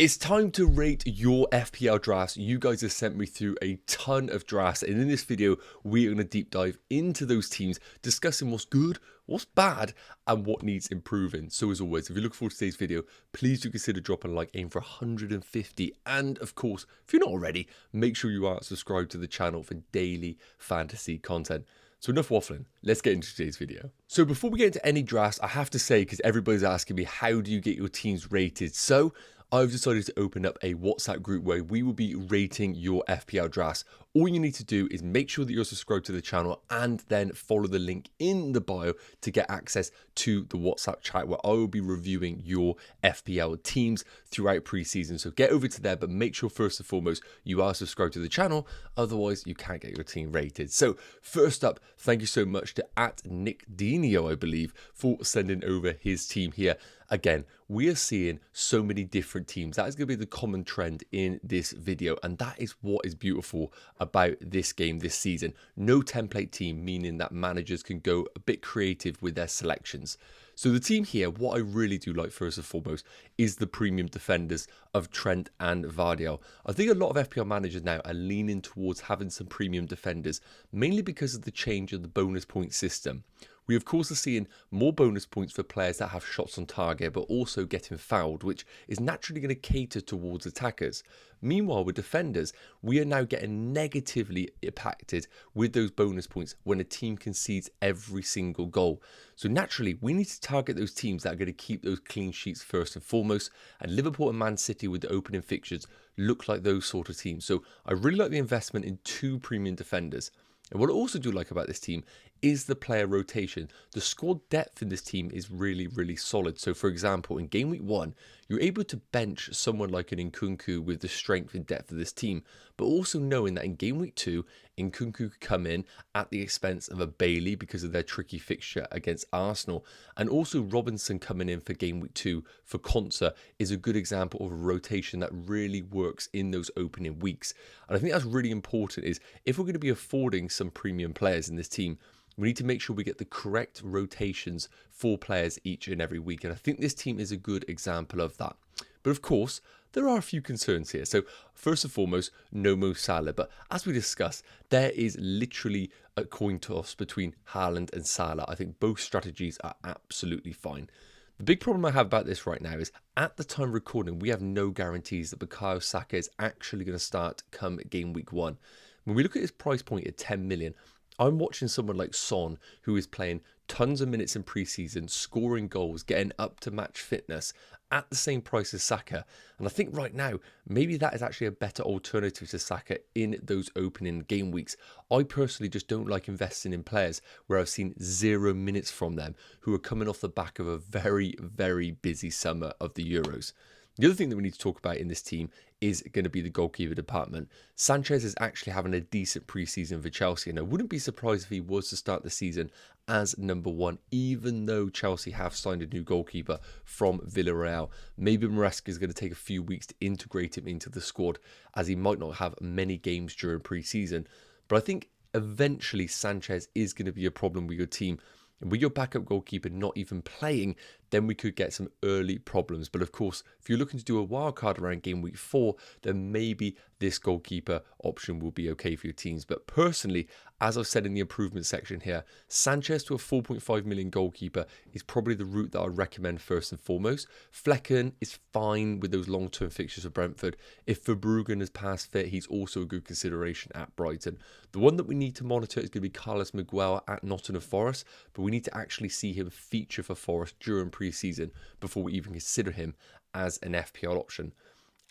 It's time to rate your FPL drafts. You guys have sent me through a ton of drafts, and in this video, we are going to deep dive into those teams, discussing what's good, what's bad, and what needs improving. So as always, if you look forward to today's video, please do consider dropping a like, aim for 150. And of course, if you're not already, make sure you are subscribed to the channel for daily fantasy content. So enough waffling, let's get into today's video. So before we get into any drafts, I have to say, because everybody's asking me, how do you get your teams rated? So I've decided to open up a WhatsApp group where we will be rating your FPL drafts. All you need to do is make sure that you're subscribed to the channel and then follow the link in the bio to get access to the WhatsApp chat where I will be reviewing your FPL teams throughout preseason. So get over to there, but make sure first and foremost you are subscribed to the channel, otherwise you can't get your team rated. So first up, thank you so much to @NickDinio, I believe, for sending over his team here. Again, we are seeing so many different teams. That is going to be the common trend in this video, and that is what is beautiful about this game this season. No template team, meaning that managers can go a bit creative with their selections. So the team here, what I really do like first and foremost is the premium defenders of Trent and Vardiel. I think a lot of FPL managers now are leaning towards having some premium defenders, mainly because of the change of the bonus point system. We of course are seeing more bonus points for players that have shots on target, but also getting fouled, which is naturally going to cater towards attackers. Meanwhile, with defenders, we are now getting negatively impacted with those bonus points when a team concedes every single goal. So naturally, we need to target those teams that are going to keep those clean sheets first and foremost, and Liverpool and Man City with the opening fixtures look like those sort of teams. So I really like the investment in two premium defenders. And what I also do like about this team is the player rotation. The squad depth in this team is really, really solid. So for example, in game week 1, you're able to bench someone like an Nkunku with the strength and depth of this team, but also knowing that in game week 2, Nkunku could come in at the expense of a Bailey because of their tricky fixture against Arsenal. And also Robinson coming in for game week 2 for Konsa is a good example of a rotation that really works in those opening weeks. And I think that's really important, is if we're going to be affording some premium players in this team, we need to make sure we get the correct rotations for players each and every week. And I think this team is a good example of that. But of course, there are a few concerns here. So first and foremost, no Mo Salah. But as we discussed, there is literally a coin toss between Haaland and Salah. I think both strategies are absolutely fine. The big problem I have about this right now is at the time recording, we have no guarantees that Bukayo Saka is actually going to start come game week 1. When we look at his price point at 10 million, I'm watching someone like Son, who is playing tons of minutes in preseason, scoring goals, getting up to match fitness at the same price as Saka. And I think right now, maybe that is actually a better alternative to Saka in those opening game weeks. I personally just don't like investing in players where I've seen 0 minutes from them, who are coming off the back of a very, very busy summer of the Euros. The other thing that we need to talk about in this team is going to be the goalkeeper department. Sanchez is actually having a decent preseason for Chelsea, and I wouldn't be surprised if he was to start the season as number 1, even though Chelsea have signed a new goalkeeper from Villarreal. Maybe Maresca is going to take a few weeks to integrate him into the squad, as he might not have many games during preseason. But I think eventually Sanchez is going to be a problem with your team. And with your backup goalkeeper not even playing, then we could get some early problems. But of course, if you're looking to do a wildcard around game week 4, then maybe this goalkeeper option will be okay for your teams. But personally, as I've said in the improvement section here, Sanchez to a 4.5 million goalkeeper is probably the route that I recommend first and foremost. Flecken is fine with those long-term fixtures for Brentford. If Verbruggen is past fit, he's also a good consideration at Brighton. The one that we need to monitor is going to be Carlos Miguel at Nottingham Forest, but we need to actually see him feature for Forest during pre-season before we even consider him as an FPL option.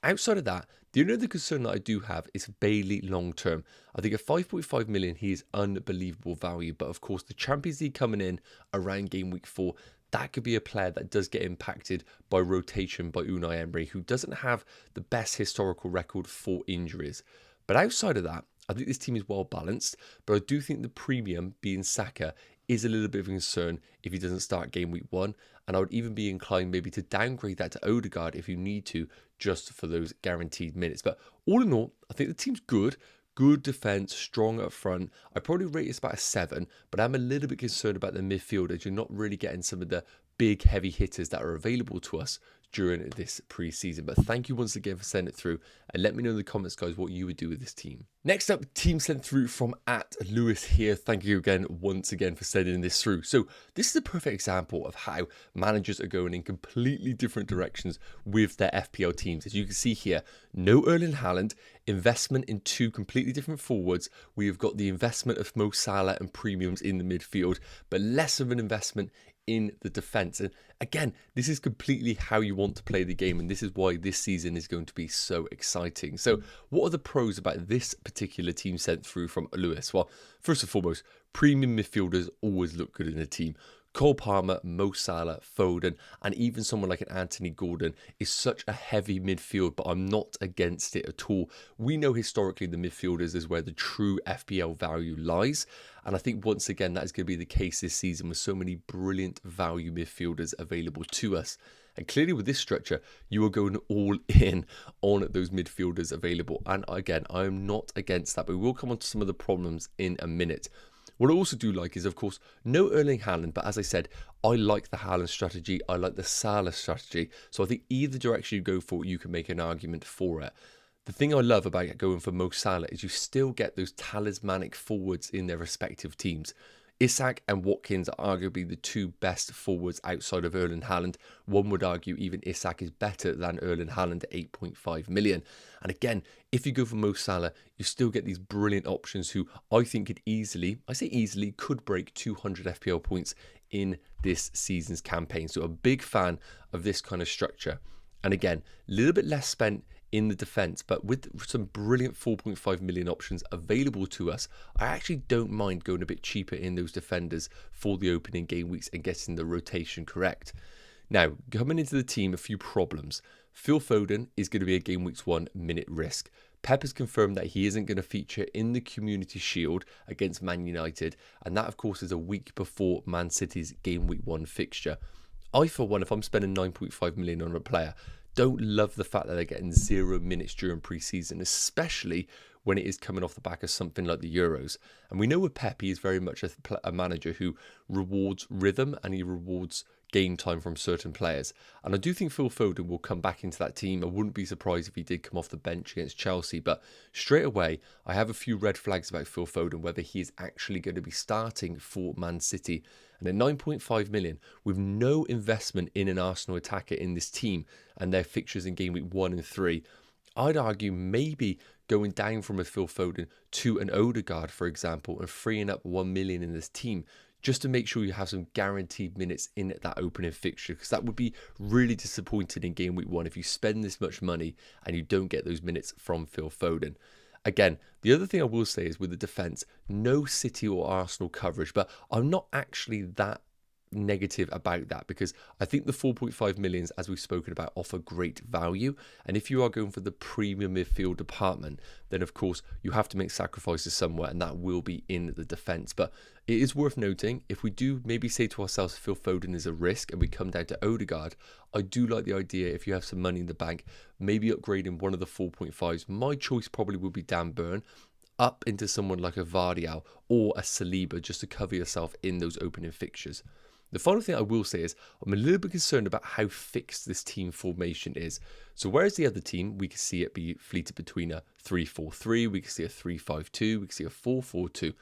Outside of that, the only other concern that I do have is Bailey long term. I think at 5.5 million, he is unbelievable value. But of course, the Champions League coming in around game week 4, that could be a player that does get impacted by rotation by Unai Emery, who doesn't have the best historical record for injuries. But outside of that, I think this team is well balanced. But I do think the premium, being Saka, is a little bit of a concern if he doesn't start game week 1. And I would even be inclined maybe to downgrade that to Odegaard if you need to, just for those guaranteed minutes. But all in all, I think the team's good. Good defence, strong up front. I probably rate it about a 7, but I'm a little bit concerned about the midfield as you're not really getting some of the big heavy hitters that are available to us during this preseason. But thank you once again for sending it through, and let me know in the comments, guys, what you would do with this team. Next up, team sent through from @Lewis here. Thank you again, once again, for sending this through. So this is a perfect example of how managers are going in completely different directions with their FPL teams. As you can see here, no Erling Haaland, investment in two completely different forwards. We have got the investment of Mo Salah and premiums in the midfield, but less of an investment in the defense. And again, this is completely how you want to play the game, and this is why this season is going to be so exciting. So what are the pros about this particular team sent through from Lewis? Well, first and foremost, premium midfielders always look good in a team. Cole Palmer, Mo Salah, Foden, and even someone like an Anthony Gordon is such a heavy midfield, but I'm not against it at all. We know historically the midfielders is where the true FPL value lies, and I think once again that is going to be the case this season with so many brilliant value midfielders available to us. And clearly with this structure, you are going all in on those midfielders available. And again, I am not against that, but we will come on to some of the problems in a minute. What I also do like is, of course, no Erling Haaland, but as I said, I like the Haaland strategy, I like the Salah strategy, so I think either direction you go for, you can make an argument for it. The thing I love about going for Mo Salah is you still get those talismanic forwards in their respective teams. Isak and Watkins are arguably the two best forwards outside of Erling Haaland. One would argue even Isak is better than Erling Haaland at 8.5 million. And again, if you go for Mo Salah, you still get these brilliant options who I think could easily, I say easily, could break 200 FPL points in this season's campaign. So a big fan of this kind of structure. And again, a little bit less spent in the defense, but with some brilliant 4.5 million options available to us, I actually don't mind going a bit cheaper in those defenders for the opening game weeks and getting the rotation correct. Now, coming into the team, a few problems. Phil Foden is going to be a game weeks 1 minute risk. Pep has confirmed that he isn't going to feature in the Community Shield against Man United, and that of course is a week before Man City's game week 1 fixture. I, for one, if I'm spending 9.5 million on a player, don't love the fact that they're getting 0 minutes during pre-season, especially when it is coming off the back of something like the Euros. And we know with Pep, he is very much a manager who rewards rhythm and he rewards game time from certain players. And I do think Phil Foden will come back into that team. I wouldn't be surprised if he did come off the bench against Chelsea. But straight away, I have a few red flags about Phil Foden, whether he is actually going to be starting for Man City. And at 9.5 million, with no investment in an Arsenal attacker in this team and their fixtures in game week 1 and 3, I'd argue maybe going down from a Phil Foden to an Odegaard, for example, and freeing up 1 million in this team, just to make sure you have some guaranteed minutes in that opening fixture, because that would be really disappointing in game week 1 if you spend this much money and you don't get those minutes from Phil Foden. Again, the other thing I will say is with the defence, no City or Arsenal coverage, but I'm not actually that negative about that, because I think the 4.5 millions, as we've spoken about, offer great value. And if you are going for the premium midfield department, then of course you have to make sacrifices somewhere, and that will be in the defence. But it is worth noting, if we do maybe say to ourselves Phil Foden is a risk and we come down to Odegaard, I do like the idea, if you have some money in the bank, maybe upgrading one of the 4.5s. My choice probably would be Dan Burn up into someone like a Vardial or a Saliba, just to cover yourself in those opening fixtures. The final thing I will say is I'm a little bit concerned about how fixed this team formation is. So whereas the other team, we can see it be fleeted between a 3-4-3, we can see a 3-5-2, we can see a 4-4-2.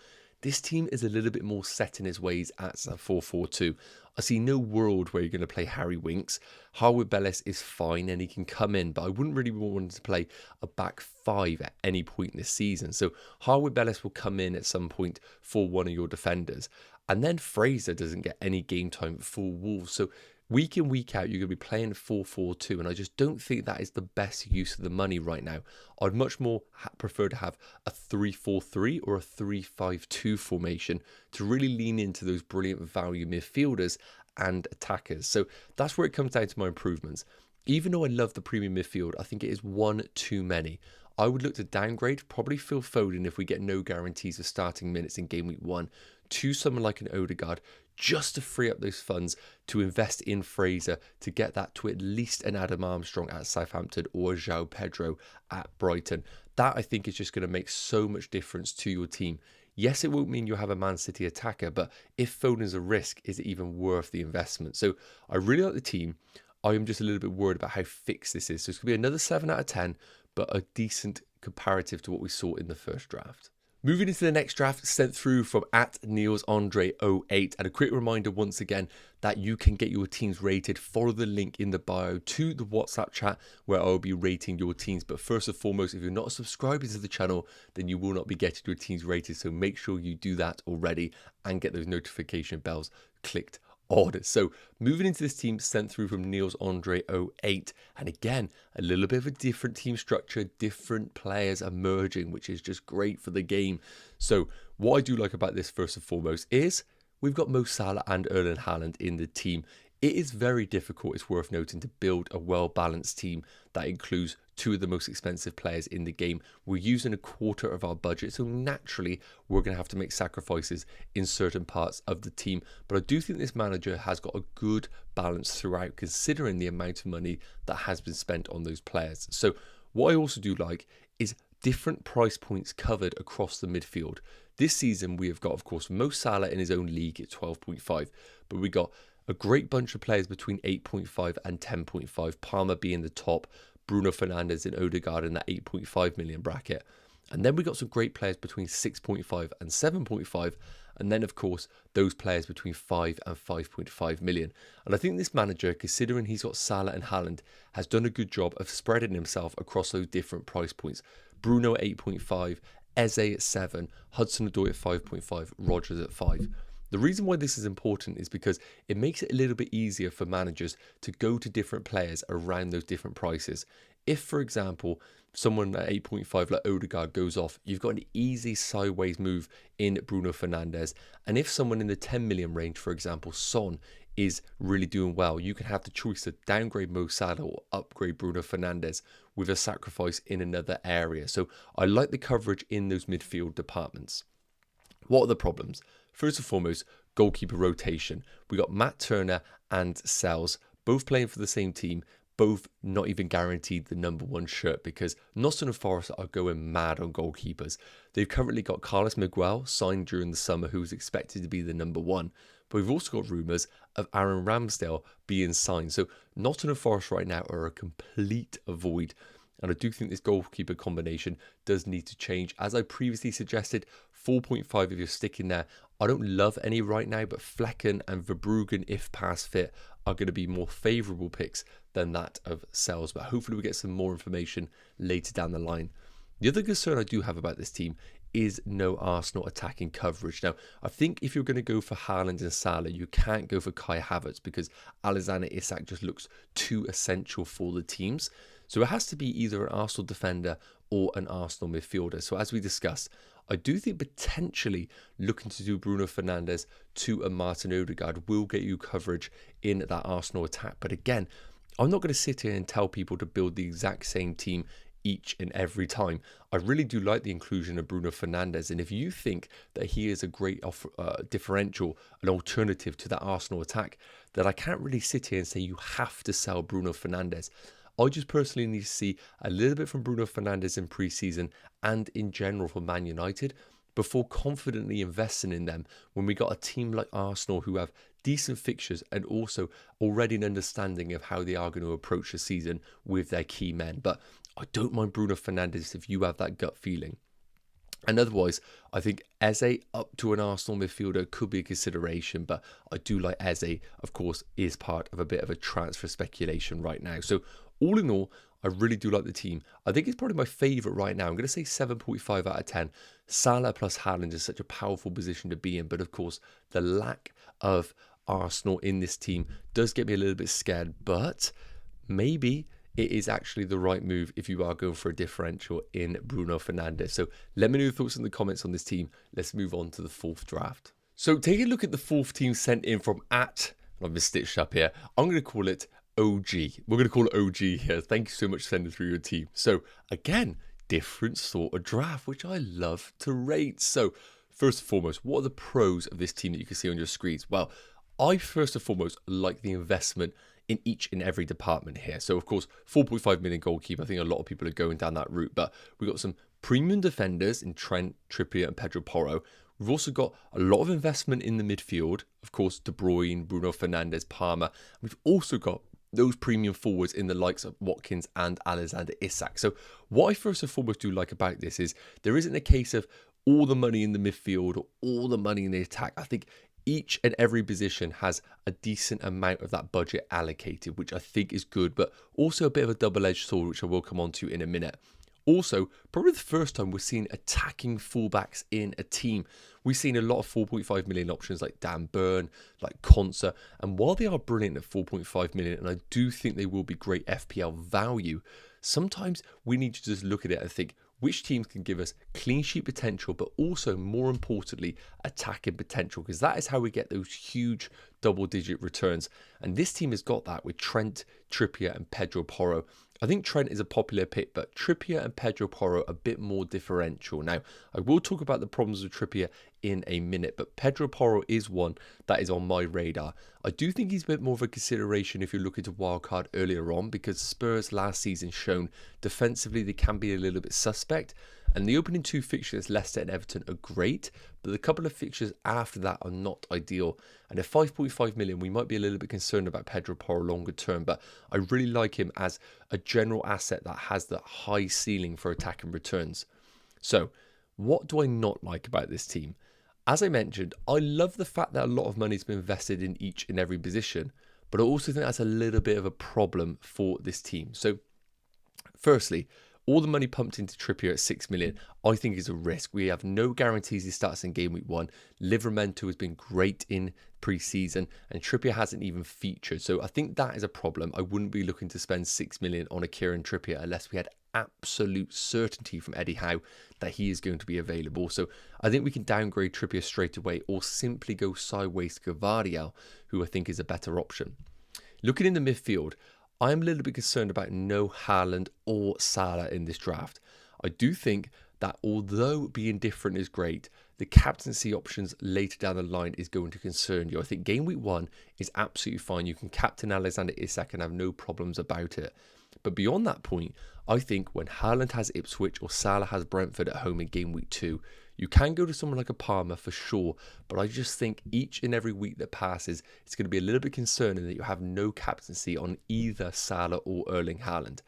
This team is a little bit more set in his ways at a 4-4-2. I see no world where you're going to play Harry Winks. Harwood-Bellis is fine and he can come in, but I wouldn't really want him to play a back 5 at any point this season. So Harwood-Bellis will come in at some point for one of your defenders. And then Fraser doesn't get any game time for Wolves. So week in, week out, you're going to be playing 4-4-2. And I just don't think that is the best use of the money right now. I'd much more prefer to have a 3-4-3 or a 3-5-2 formation to really lean into those brilliant value midfielders and attackers. So that's where it comes down to my improvements. Even though I love the premium midfield, I think it is one too many. I would look to downgrade probably Phil Foden if we get no guarantees of starting minutes in game week 1 to someone like an Odegaard, just to free up those funds to invest in Fraser to get that to at least an Adam Armstrong at Southampton or a João Pedro at Brighton. That I think is just going to make so much difference to your team. Yes, it won't mean you have a Man City attacker, but if Foden's a risk, is it even worth the investment? So I really like the team. I am just a little bit worried about how fixed this is. So it's going to be another 7 out of 10, but a decent comparative to what we saw in the first draft. Moving into the next draft, sent through from @NeilsAndre08, and a quick reminder once again that you can get your teams rated. Follow the link in the bio to the WhatsApp chat where I'll be rating your teams. But first and foremost, if you're not subscribing to the channel, then you will not be getting your teams rated. So make sure you do that already and get those notification bells clicked on. So moving into this team sent through from NeilsAndre08, and again a little bit of a different team structure, different players emerging, which is just great for the game. So what I do like about this first and foremost is we've got Mo Salah and Erling Haaland in the team. It is very difficult, it's worth noting, to build a well-balanced team that includes two of the most expensive players in the game. We're using a quarter of our budget, so naturally we're going to have to make sacrifices in certain parts of the team. But I do think this manager has got a good balance throughout, considering the amount of money that has been spent on those players. So what I also do like is different price points covered across the midfield. This season we have got, of course, Mo Salah in his own league at 12.5, but we got a great bunch of players between 8.5 and 10.5, Palmer being the top, Bruno Fernandes and Odegaard in that 8.5 million bracket. And then we got some great players between 6.5 and 7.5, and then of course those players between 5 and 5.5 million. And I think this manager, considering he's got Salah and Haaland, has done a good job of spreading himself across those different price points. Bruno at 8.5, Eze at 7, Hudson-Odoi at 5.5, Rodgers at 5. The reason why this is important is because it makes it a little bit easier for managers to go to different players around those different prices. If, for example, someone at 8.5 like Odegaard goes off, you've got an easy sideways move in Bruno Fernandes. And if someone in the 10 million range, for example, Son, is really doing well, you can have the choice to downgrade Mo Salah or upgrade Bruno Fernandes with a sacrifice in another area. So I like the coverage in those midfield departments. What are the problems? First and foremost, goalkeeper rotation. We got Matt Turner and Sells, both playing for the same team, both not even guaranteed the #1 shirt because Nottingham Forest are going mad on goalkeepers. They've currently got Carlos Miguel signed during the summer, who's expected to be the #1. But we've also got rumours of Aaron Ramsdale being signed. So Nottingham Forest right now are a complete void. And I do think this goalkeeper combination does need to change. As I previously suggested, 4.5 if you're sticking there. I don't love any right now, but Flecken and Verbruggen, if pass fit, are going to be more favourable picks than that of Sells. But hopefully we get some more information later down the line. The other concern I do have about this team is no Arsenal attacking coverage. Now, I think if you're going to go for Haaland and Salah, you can't go for Kai Havertz because Alexander Isak just looks too essential for the teams. So it has to be either an Arsenal defender or an Arsenal midfielder. So as we discussed, I do think potentially looking to do Bruno Fernandes to a Martin Odegaard will get you coverage in that Arsenal attack. But again, I'm not going to sit here and tell people to build the exact same team each and every time. I really do like the inclusion of Bruno Fernandes, and if you think that he is a great differential, an alternative to that Arsenal attack, then I can't really sit here and say you have to sell Bruno Fernandes. I just personally need to see a little bit from Bruno Fernandes in pre-season and in general for Man United before confidently investing in them when we got a team like Arsenal who have decent fixtures and also already an understanding of how they are going to approach the season with their key men. But I don't mind Bruno Fernandes if you have that gut feeling. And otherwise, I think Eze up to an Arsenal midfielder could be a consideration, but I do like Eze, of course, is part of a bit of a transfer speculation right now. So all in all, I really do like the team. I think it's probably my favourite right now. I'm going to say 7.5 out of 10. Salah plus Haaland is such a powerful position to be in, but of course, the lack of Arsenal in this team does get me a little bit scared, but maybe it is actually the right move if you are going for a differential in Bruno Fernandes. So let me know your thoughts in the comments on this team. Let's move on to the fourth draft. So taking a look at the fourth team sent in from I've been stitched up here. I'm going to call it OG. We're going to call it OG here. Thank you so much for sending through your team. So again, different sort of draft, which I love to rate. So first and foremost, what are the pros of this team that you can see on your screens? Well, I first and foremost like the investment in each and every department here. So of course, 4.5 million goalkeeper. I think a lot of people are going down that route, but we've got some premium defenders in Trent, Trippier and Pedro Porro. We've also got a lot of investment in the midfield. Of course, De Bruyne, Bruno Fernandes, Palmer. We've also got those premium forwards in the likes of Watkins and Alexander Isak. So what I first and foremost do like about this is there isn't a case of all the money in the midfield or all the money in the attack. I think each and every position has a decent amount of that budget allocated, which I think is good, but also a bit of a double-edged sword, which I will come on to in a minute. Also, probably the first time we're seeing attacking fullbacks in a team. We've seen a lot of 4.5 million options like Dan Burn, like Konsa, and while they are brilliant at 4.5 million, and I do think they will be great FPL value, sometimes we need to just look at it and think, which teams can give us clean sheet potential, but also more importantly, attacking potential, because that is how we get those huge double-digit returns. And this team has got that with Trent, Trippier, and Pedro Porro. I think Trent is a popular pick, but Trippier and Pedro Porro a bit more differential. Now, I will talk about the problems with Trippier in a minute, but Pedro Porro is one that is on my radar. I do think he's a bit more of a consideration if you're looking to wildcard earlier on, because Spurs last season shown defensively they can be a little bit suspect. And the opening two fixtures, Leicester and Everton, are great, but the couple of fixtures after that are not ideal. And at 5.5 million, we might be a little bit concerned about Pedro Porro longer term, but I really like him as a general asset that has that high ceiling for attack and returns. So, what do I not like about this team? As I mentioned, I love the fact that a lot of money has been invested in each and every position, but I also think that's a little bit of a problem for this team. So, firstly, all the money pumped into Trippier at 6 million, I think is a risk. We have no guarantees he starts in game week 1. Livramento has been great in pre-season and Trippier hasn't even featured. So I think that is a problem. I wouldn't be looking to spend 6 million on a Kieran Trippier unless we had absolute certainty from Eddie Howe that he is going to be available. So I think we can downgrade Trippier straight away or simply go sideways to Gvardiol, who I think is a better option. Looking in the midfield, I'm a little bit concerned about no Haaland or Salah in this draft. I do think that although being different is great, the captaincy options later down the line is going to concern you. I think game week 1 is absolutely fine. You can captain Alexander Isak and have no problems about it. But beyond that point, I think when Haaland has Ipswich or Salah has Brentford at home in game week 2, you can go to someone like a Palmer for sure, but I just think each and every week that passes, it's going to be a little bit concerning that you have no captaincy on either Salah or Erling Haaland.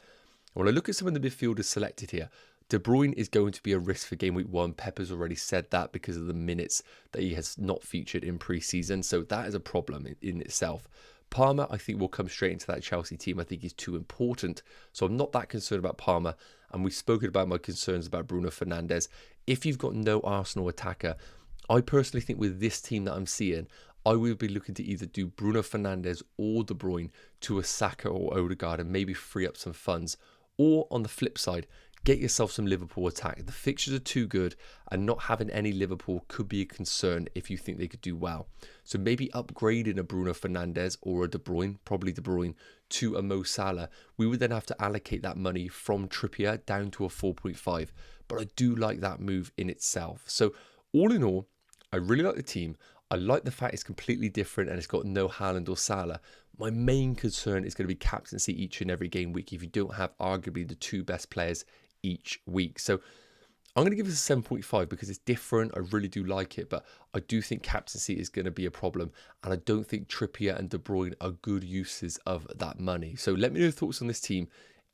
When I look at some of the midfielders selected here, De Bruyne is going to be a risk for game week 1. Pepper's already said that because of the minutes that he has not featured in pre-season, so that is a problem in itself. Palmer, I think, will come straight into that Chelsea team. I think he's too important, so I'm not that concerned about Palmer. And we've spoken about my concerns about Bruno Fernandes. If you've got no Arsenal attacker, I personally think with this team that I'm seeing, I will be looking to either do Bruno Fernandes or De Bruyne to a Saka or Odegaard and maybe free up some funds. Or on the flip side, get yourself some Liverpool attack. The fixtures are too good and not having any Liverpool could be a concern if you think they could do well. So maybe upgrading a Bruno Fernandes or a De Bruyne, probably De Bruyne, to a Mo Salah. We would then have to allocate that money from Trippier down to a 4.5. But I do like that move in itself. So all in all, I really like the team. I like the fact it's completely different and it's got no Haaland or Salah. My main concern is going to be captaincy each and every game week if you don't have arguably the two best players each week. So I'm going to give this a 7.5 because it's different. I really do like it, but I do think captaincy is going to be a problem. And I don't think Trippier and De Bruyne are good uses of that money. So let me know your thoughts on this team.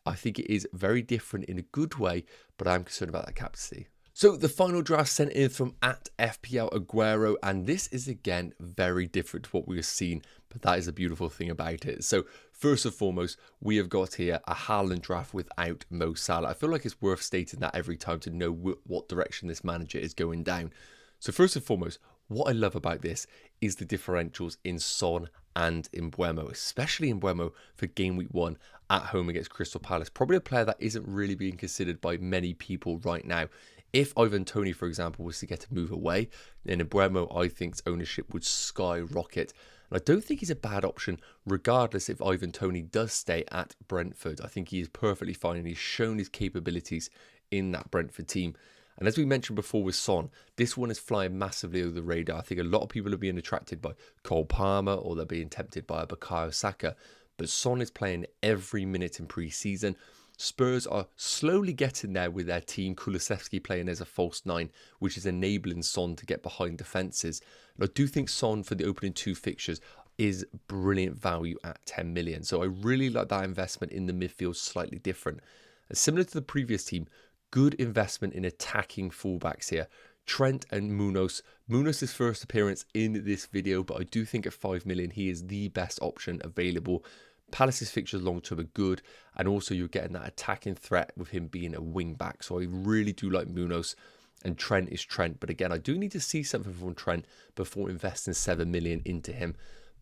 I think it is very different in a good way, but I'm concerned about that captaincy. So the final draft sent in from @FPL Aguero, and this is again very different to what we've seen, but that is a beautiful thing about it. So first and foremost, we have got here a Haaland draft without Mo Salah. I feel like it's worth stating that every time to know what direction this manager is going down. So first and foremost, what I love about this is the differentials in Son and in Mbeumo, especially in Mbeumo for game week 1 at home against Crystal Palace. Probably a player that isn't really being considered by many people right now. If Ivan Toney, for example, was to get a move away, then Mbeumo, I think, ownership would skyrocket. And I don't think he's a bad option, regardless if Ivan Toney does stay at Brentford. I think he is perfectly fine, and he's shown his capabilities in that Brentford team. And as we mentioned before with Son, this one is flying massively over the radar. I think a lot of people are being attracted by Cole Palmer, or they're being tempted by a Bukayo Saka. But Son is playing every minute in pre-season. Spurs are slowly getting there with their team. Kulusevski playing as a false 9, which is enabling Son to get behind defences. And I do think Son, for the opening 2 fixtures, is brilliant value at 10 million. So I really like that investment in the midfield, slightly different. And similar to the previous team, good investment in attacking fullbacks here. Trent and Munoz. Munoz's first appearance in this video, but I do think at 5 million, he is the best option available. Palace's fixtures long term are good, and also you're getting that attacking threat with him being a wing back. So I really do like Munoz, and Trent is Trent. But again, I do need to see something from Trent before investing 7 million into him.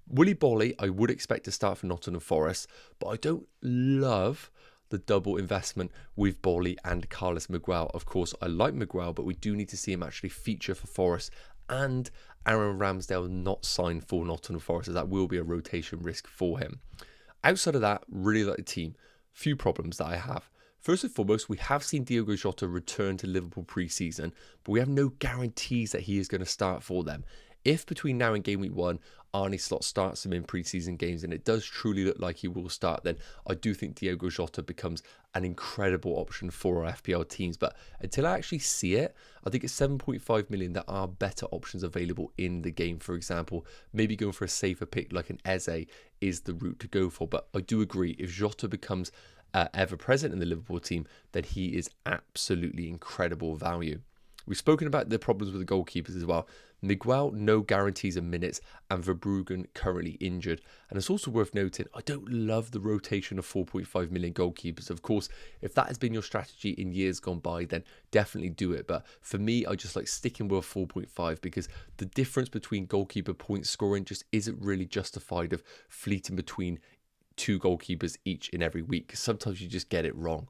Willy Bolly, I would expect to start for Nottingham Forest, but I don't love the double investment with Bolly and Carlos Miguel. Of course, I like Miguel, but we do need to see him actually feature for Forest, and Aaron Ramsdale not signed for Nottingham Forest, as that will be a rotation risk for him. Outside of that, really like the team. Few problems that I have. First and foremost, we have seen Diogo Jota return to Liverpool pre-season, but we have no guarantees that he is going to start for them. If between now and game week 1, Arne Slot starts him in pre-season games, and it does truly look like he will start, then I do think Diogo Jota becomes an incredible option for our FPL teams. But until I actually see it, I think at 7.5 million, there are better options available in the game. For example, maybe going for a safer pick like an Eze is the route to go for. But I do agree, if Jota becomes ever present in the Liverpool team, then he is absolutely incredible value. We've spoken about the problems with the goalkeepers as well. Miguel, no guarantees of minutes, and Verbruggen currently injured. And it's also worth noting, I don't love the rotation of 4.5 million goalkeepers. Of course, if that has been your strategy in years gone by, then definitely do it. But for me, I just like sticking with 4.5 because the difference between goalkeeper point scoring just isn't really justified of fleeting between two goalkeepers each in every week. Sometimes you just get it wrong.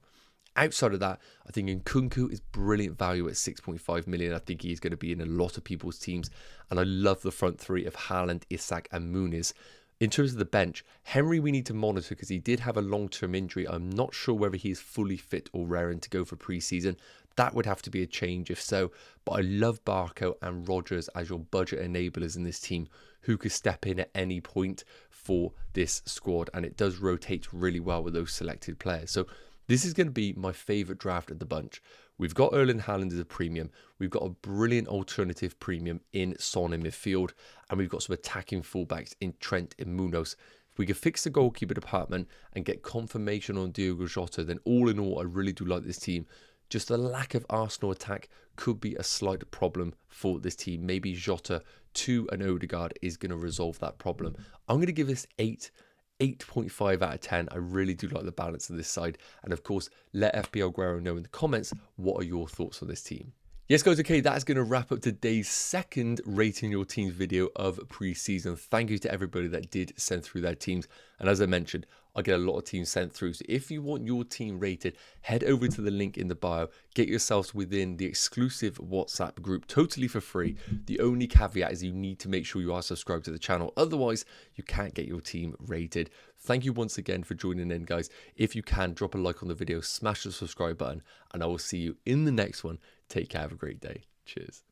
Outside of that, I think Nkunku is brilliant value at 6.5 million. I think he's going to be in a lot of people's teams. And I love the front three of Haaland, Isak and Muniz. In terms of the bench, Henry we need to monitor because he did have a long-term injury. I'm not sure whether he is fully fit or raring to go for pre-season. That would have to be a change if so. But I love Barco and Rodgers as your budget enablers in this team who could step in at any point for this squad. And it does rotate really well with those selected players. So this is going to be my favourite draft of the bunch. We've got Erling Haaland as a premium. We've got a brilliant alternative premium in Son in midfield. And we've got some attacking fullbacks in Trent and Munoz. If we can fix the goalkeeper department and get confirmation on Diogo Jota, then all in all, I really do like this team. Just the lack of Arsenal attack could be a slight problem for this team. Maybe Jota to an Odegaard is going to resolve that problem. I'm going to give this 8.5 out of 10. I really do like the balance of this side. And of course, let FPL Guerrero know in the comments, what are your thoughts on this team? Yes, guys, okay, that's going to wrap up today's second Rating Your Teams video of pre-season. Thank you to everybody that did send through their teams. And as I mentioned, I get a lot of teams sent through. So if you want your team rated, head over to the link in the bio. Get yourselves within the exclusive WhatsApp group totally for free. The only caveat is you need to make sure you are subscribed to the channel. Otherwise, you can't get your team rated. Thank you once again for joining in, guys. If you can, drop a like on the video, smash the subscribe button, and I will see you in the next one. Take care. Have a great day. Cheers.